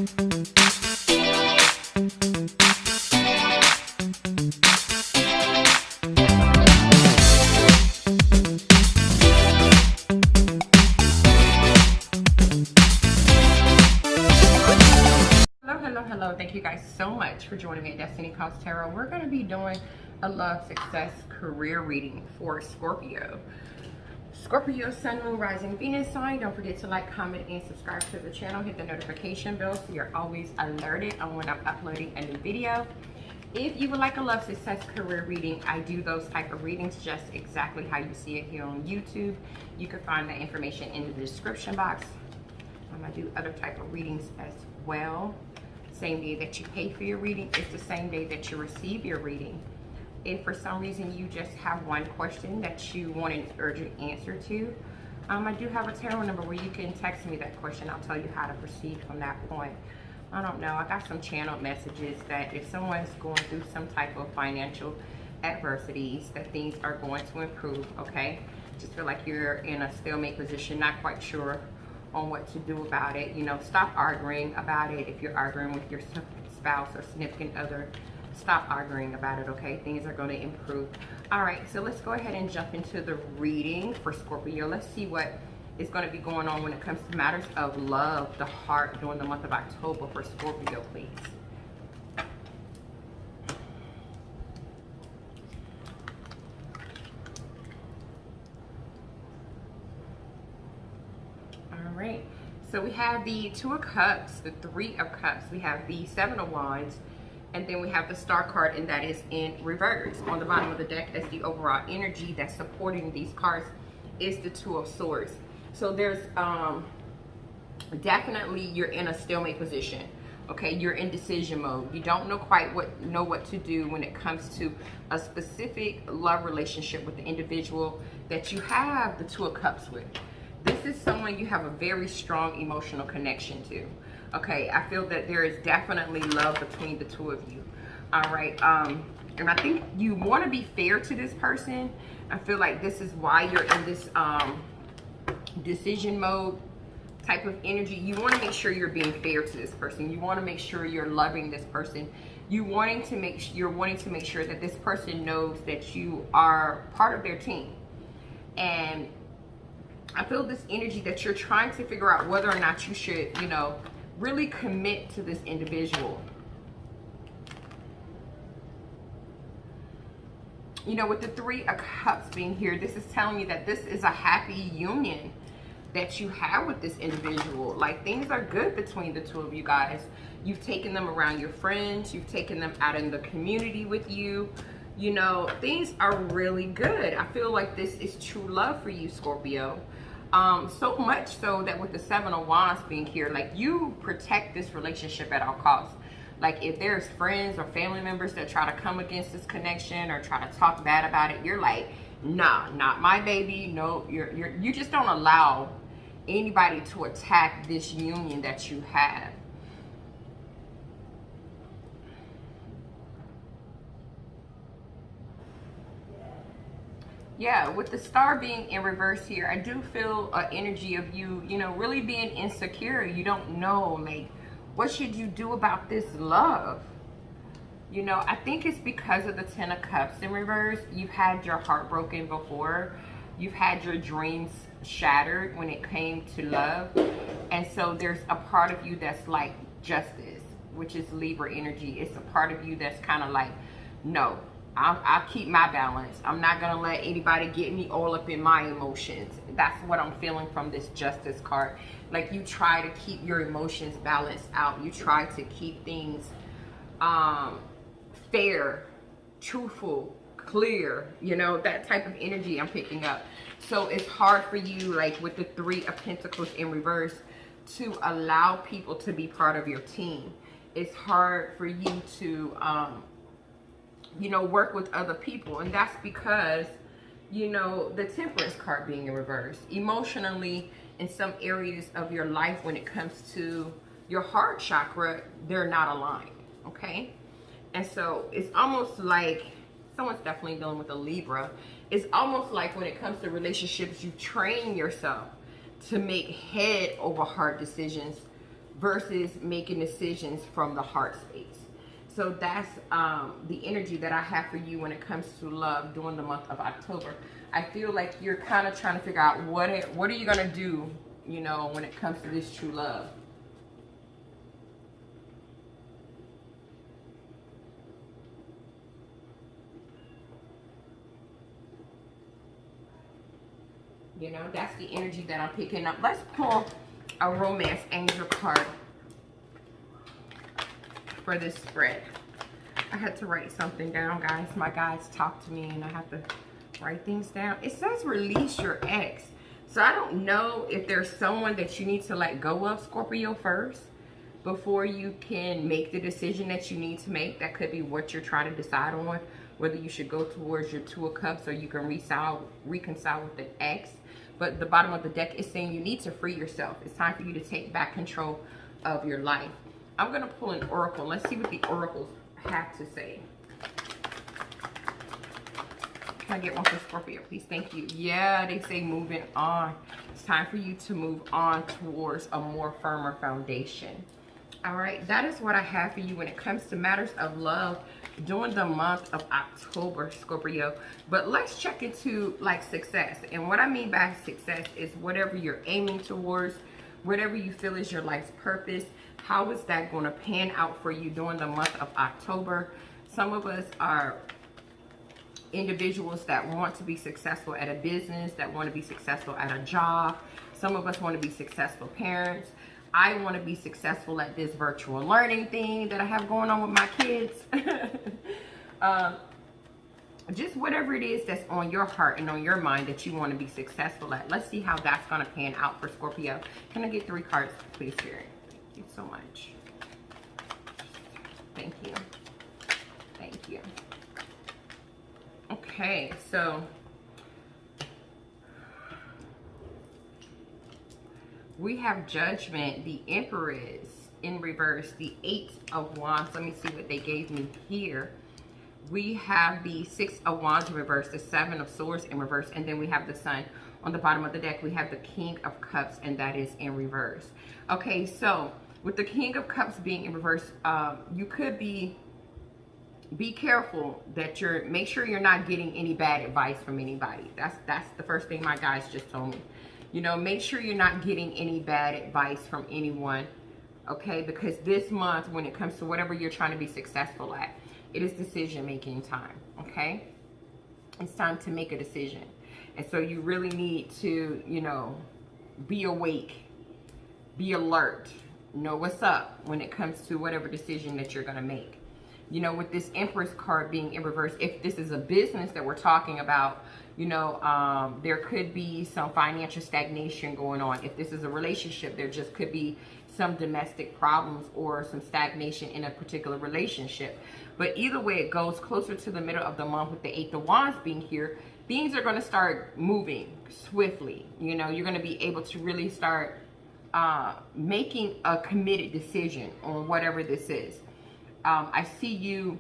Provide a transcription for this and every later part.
Hello, thank you guys so much for joining me at Destiny Calls Tarot. We're going to be doing a love, success, career reading for Scorpio. Scorpio, Sun, Moon, Rising, Venus sign. Don't forget to like, comment, and subscribe to the channel. Hit the notification bell so you're always alerted on when I'm uploading a new video. If you would like a love, success, career reading, I do those type of readings just exactly how you see it here on YouTube. You can find that information in the description box. I do other type of readings as well. Same day that you pay for your reading is the same day that you receive your reading. If for some reason you just have one question that you want an urgent answer to, I do have a tarot number where you can text me that question. I'll tell you how to proceed from that point. I don't know, I got some channeled messages that if someone's going through some type of financial adversities, that things are going to improve, okay? Just feel like you're in a stalemate position, not quite sure on what to do about it. You know, stop arguing about it. If you're arguing with your spouse or significant other, stop arguing about it, okay? Things are going to improve. All right, so let's go ahead and jump into the reading for Scorpio. Let's see what is going to be going on when it comes to matters of love, the heart, during the month of October for Scorpio, please. Right, so we have the Two of Cups, the Three of Cups, we have the Seven of Wands, and then we have the Star card, and that is in reverse. On the bottom of the deck, as the overall energy that's supporting these cards, is the Two of Swords. So there's definitely you're in a stalemate position. Okay, you're in decision mode. You don't know quite what to do when it comes to a specific love relationship with the individual that you have the Two of Cups with. This is someone you have a very strong emotional connection to. Okay, I feel that there is definitely love between the two of you. All right, and I think you want to be fair to this person. I feel like this is why you're in this decision mode type of energy. You want to make sure you're being fair to this person. You want to make sure you're loving this person. You're wanting to make sure that this person knows that you are part of their team. And I feel this energy that you're trying to figure out whether or not you should, you know, really commit to this individual. You know, with the Three of Cups being here, this is telling me that this is a happy union that you have with this individual. Like, things are good between the two of you guys. You've taken them around your friends. You've taken them out in the community with you. You know, things are really good. I feel like this is true love for you, Scorpio. So much so that with the Seven of Wands being here, like, you protect this relationship at all costs. Like, if there's friends or family members that try to come against this connection or try to talk bad about it, you're like, nah, not my baby. No, you just don't allow anybody to attack this union that you have. Yeah, with the Star being in reverse here, I do feel an energy of you, you know, really being insecure. You don't know, like, what should you do about this love? You know, I think it's because of the Ten of Cups in reverse. You've had your heart broken before. You've had your dreams shattered when it came to love. And so there's a part of you that's like justice, which is Libra energy. It's a part of you that's kind of like, no, I'll keep my balance. I'm not going to let anybody get me all up in my emotions. That's what I'm feeling from this Justice card. Like, you try to keep your emotions balanced out. You try to keep things fair, truthful, clear. You know, that type of energy I'm picking up. So it's hard for you, like with the Three of Pentacles in reverse, to allow people to be part of your team. It's hard for you to you know, work with other people. And that's because, you know, the Temperance card being in reverse. Emotionally, in some areas of your life, when it comes to your heart chakra, they're not aligned, okay? And so it's almost like, someone's definitely dealing with a Libra. It's almost like when it comes to relationships, you train yourself to make head over heart decisions versus making decisions from the heart space. So that's the energy that I have for you when it comes to love during the month of October. I feel like you're kind of trying to figure out what are you going to do, you know, when it comes to this true love. You know, that's the energy that I'm picking up. Let's pull a romance angel card for this spread. I had to write something down, guys. My guys talk to me and I have to write things down. It says release your ex. So I don't know if there's someone that you need to let go of, Scorpio, first before you can make the decision that you need to make. That could be what you're trying to decide on, whether you should go towards your Two of Cups or you can reconcile with an ex. But the bottom of the deck is saying you need to free yourself. It's time for you to take back control of your life. I'm going to pull an oracle. Let's see what the oracles have to say. Can I get one for Scorpio, please? Thank you. Yeah, they say moving on. It's time for you to move on towards a more firmer foundation. All right, that is what I have for you when it comes to matters of love during the month of October, Scorpio. But let's check into like success. And what I mean by success is whatever you're aiming towards, whatever you feel is your life's purpose. How is that going to pan out for you during the month of October? Some of us are individuals that want to be successful at a business, that want to be successful at a job. Some of us want to be successful parents. I want to be successful at this virtual learning thing that I have going on with my kids. Just whatever it is that's on your heart and on your mind that you want to be successful at. Let's see how that's going to pan out for Scorpio. Can I get 3 cards, please, Spirit? Thank you so much. Thank you. Thank you. Okay, so we have Judgment, the Empress in reverse, the 8 of Wands. Let me see what they gave me here. We have the 6 of Wands in reverse, the 7 of Swords in reverse, and then we have the Sun. On the bottom of the deck, we have the King of Cups, and that is in reverse. Okay, so with the King of Cups being in reverse, you could be careful that make sure you're not getting any bad advice from anybody. That's the first thing my guys just told me. You know, make sure you're not getting any bad advice from anyone, okay? Because this month, when it comes to whatever you're trying to be successful at, it is decision-making time, okay? It's time to make a decision. And so you really need to, you know, be awake, be alert, know what's up when it comes to whatever decision that you're going to make. You know, with this Empress card being in reverse, if this is a business that we're talking about, you know, there could be some financial stagnation going on. If this is a relationship, there just could be some domestic problems or some stagnation in a particular relationship. But either way it goes, closer to the middle of the month with the 8 of Wands being here, things are going to start moving swiftly. You know, you're going to be able to really start making a committed decision on whatever this is. I see you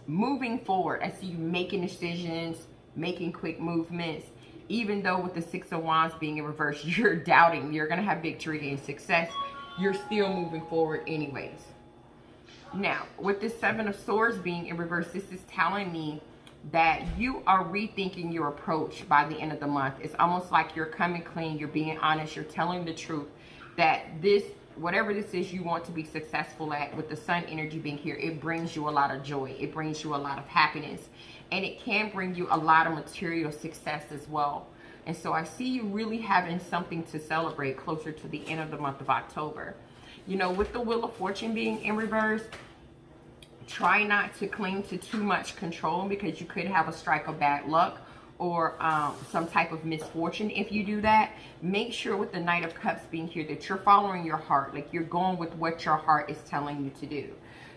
moving forward. I see you making decisions, making quick movements. Even though with the 6 of Wands being in reverse, you're doubting you're going to have victory and success, you're still moving forward anyways. Now, with the 7 of Swords being in reverse, this is telling me that you are rethinking your approach by the end of the month. It's almost like you're coming clean, you're being honest, you're telling the truth that this, whatever this is you want to be successful at, with the Sun energy being here, it brings you a lot of joy. It brings you a lot of happiness. And it can bring you a lot of material success as well. And so I see you really having something to celebrate closer to the end of the month of October. You know, with the Wheel of Fortune being in reverse, try not to cling to too much control, because you could have a strike of bad luck or some type of misfortune if you do that. Make sure with the Knight of Cups being here that you're following your heart, like you're going with what your heart is telling you to do.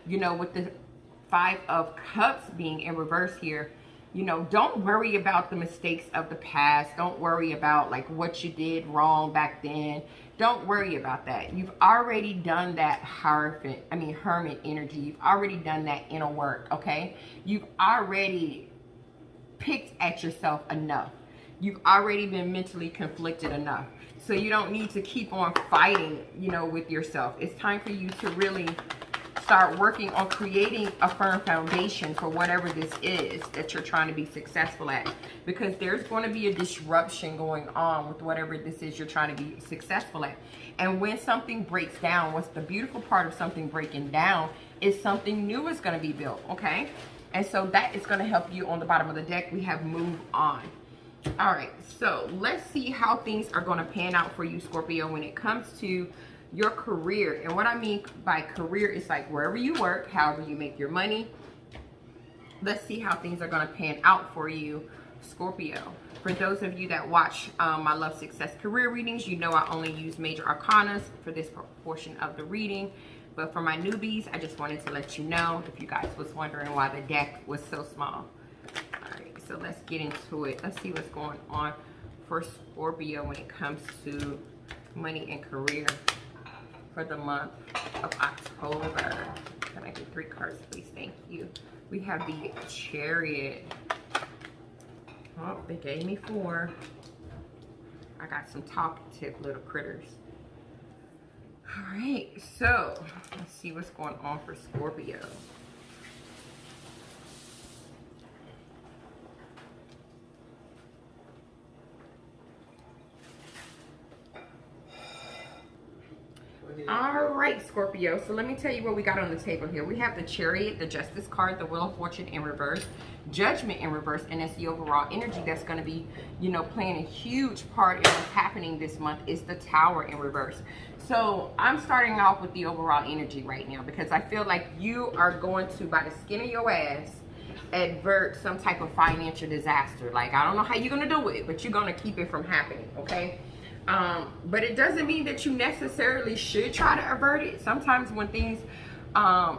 You know, with the 5 of Cups being in reverse here, you know, don't worry about the mistakes of the past. Don't worry about like what you did wrong back then. Don't worry about that. You've already done that hermit energy. You've already done that inner work, okay? You've already picked at yourself enough. You've already been mentally conflicted enough. So you don't need to keep on fighting, you know, with yourself. It's time for you to really start working on creating a firm foundation for whatever this is that you're trying to be successful at. Because there's going to be a disruption going on with whatever this is you're trying to be successful at. And when something breaks down, what's the beautiful part of something breaking down is something new is going to be built, okay? And so that is going to help you. On the bottom of the deck, we have move on. All right, so let's see how things are going to pan out for you, Scorpio, when it comes to your career. And what I mean by career is like wherever you work, however you make your money. Let's see how things are going to pan out for you, Scorpio. For those of you that watch my Love, Success, Career readings, you know I only use major arcanas for this portion of the reading. But for my newbies, I just wanted to let you know, if you guys was wondering why the deck was so small. All right, so let's get into it. Let's see what's going on for Scorpio when it comes to money and career for the month of October. Can I get 3 cards, please? Thank you. We have the Chariot. Oh, they gave me 4. I got some talkative little critters. All right, so let's see what's going on for Scorpio. All right, Scorpio, so let me tell you what we got on the table here. We have the Chariot, the Justice card, the Wheel of Fortune in reverse, Judgment in reverse, and that's the overall energy that's going to be, you know, playing a huge part in what's happening this month is the Tower in reverse. So I'm starting off with the overall energy right now because I feel like you are going to, by the skin of your ass, avert some type of financial disaster. Like, I don't know how you're going to do it, but you're going to keep it from happening, okay? But it doesn't mean that you necessarily should try to avert it. Sometimes when things, yeah,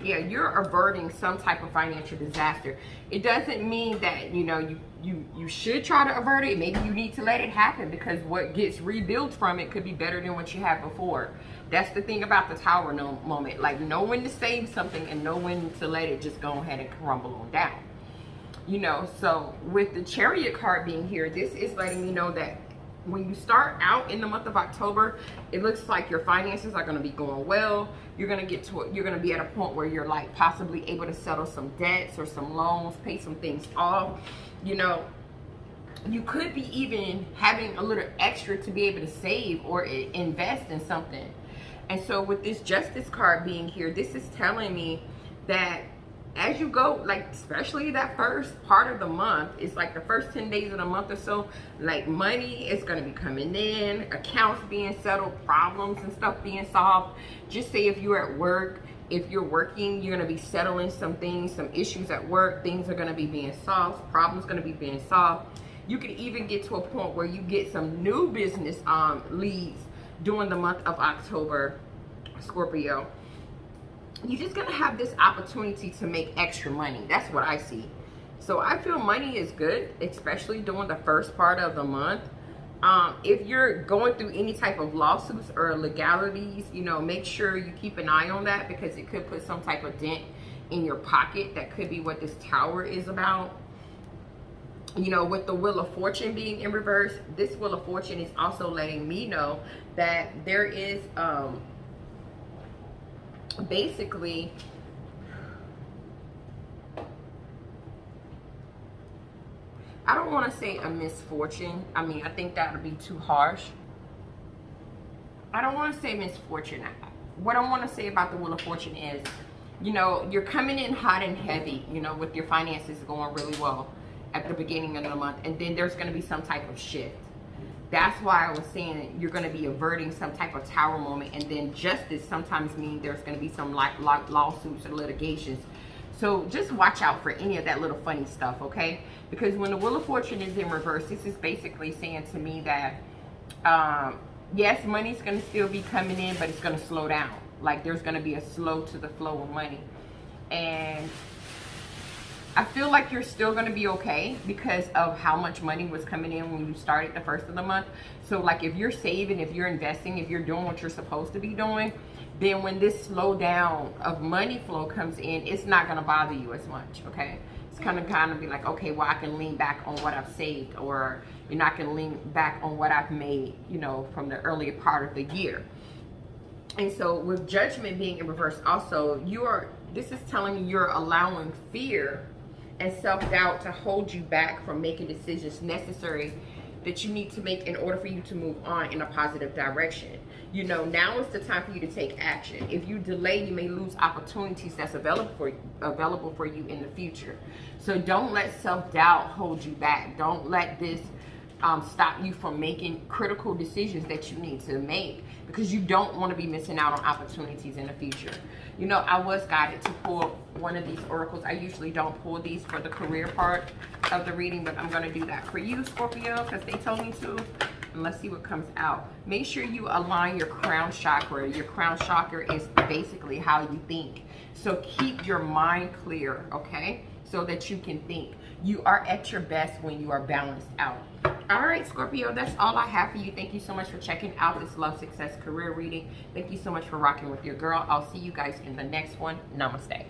you're averting some type of financial disaster. It doesn't mean that, you know, you should try to avert it. Maybe you need to let it happen because what gets rebuilt from it could be better than what you had before. That's the thing about the Tower moment. Like, know when to save something and know when to let it just go ahead and crumble on down. You know, so with the Chariot card being here, this is letting me know that when you start out in the month of October, it looks like your finances are going to be going well. You're going to get to it. You're going to be at a point where you're like possibly able to settle some debts or some loans, pay some things off. You know, you could be even having a little extra to be able to save or invest in something. And so with this Justice card being here, this is telling me that as you go, like especially that first part of the month, it's like the first 10 days of the month or so, like money is going to be coming in, accounts being settled, problems and stuff being solved. Just say if you're at work, if you're working, you're going to be settling some things, some issues at work, things are going to be being solved, problems going to be being solved. You could even get to a point where you get some new business leads during the month of October, Scorpio. You're just gonna have this opportunity to make extra money. That's what I see. So I feel money is good, especially during the first part of the month. If you're going through any type of lawsuits or legalities, you know, make sure you keep an eye on that because it could put some type of dent in your pocket. That could be what this Tower is about. You know, with the Wheel of Fortune being in reverse, this Wheel of Fortune is also letting me know that there is basically I don't want to say a misfortune. I mean, I think that would be too harsh. I don't want to say misfortune. What I want to say about the Wheel of Fortune is, you know, you're coming in hot and heavy, you know, with your finances going really well at the beginning of the month, and then there's going to be some type of shift. That's why I was saying you're going to be averting some type of Tower moment, and then justice sometimes means there's going to be some like lawsuits or litigations. So just watch out for any of that little funny stuff, okay? Because when the Wheel of Fortune is in reverse, this is basically saying to me that, yes, money's going to still be coming in, but it's going to slow down. Like there's going to be a slow to the flow of money. And I feel like you're still going to be okay because of how much money was coming in when you started the first of the month. So like if you're saving, if you're investing, if you're doing what you're supposed to be doing, then when this slowdown of money flow comes in, it's not going to bother you as much, okay? It's kind of be like, okay, well, I can lean back on what I've saved, or you're not going to lean back on what I've made, you know, from the earlier part of the year. And so with Judgment being in reverse also, this is telling me you're allowing fear and self-doubt to hold you back from making decisions necessary that you need to make in order for you to move on in a positive direction. You know, now is the time for you to take action. If you delay, you may lose opportunities that's available for you in the future. So don't let self-doubt hold you back. Don't let this stop you from making critical decisions that you need to make, because you don't want to be missing out on opportunities in the future. You know, I was guided to pull one of these oracles. I usually don't pull these for the career part of the reading, but I'm going to do that for you, Scorpio, because they told me to. And let's see what comes out. Make sure you align your crown chakra. Your crown chakra is basically how you think. So keep your mind clear, okay? So that you can think. You are at your best when you are balanced out. All right, Scorpio, that's all I have for you. Thank you so much for checking out this love, success, career reading. Thank you so much for rocking with your girl. I'll see you guys in the next one. Namaste.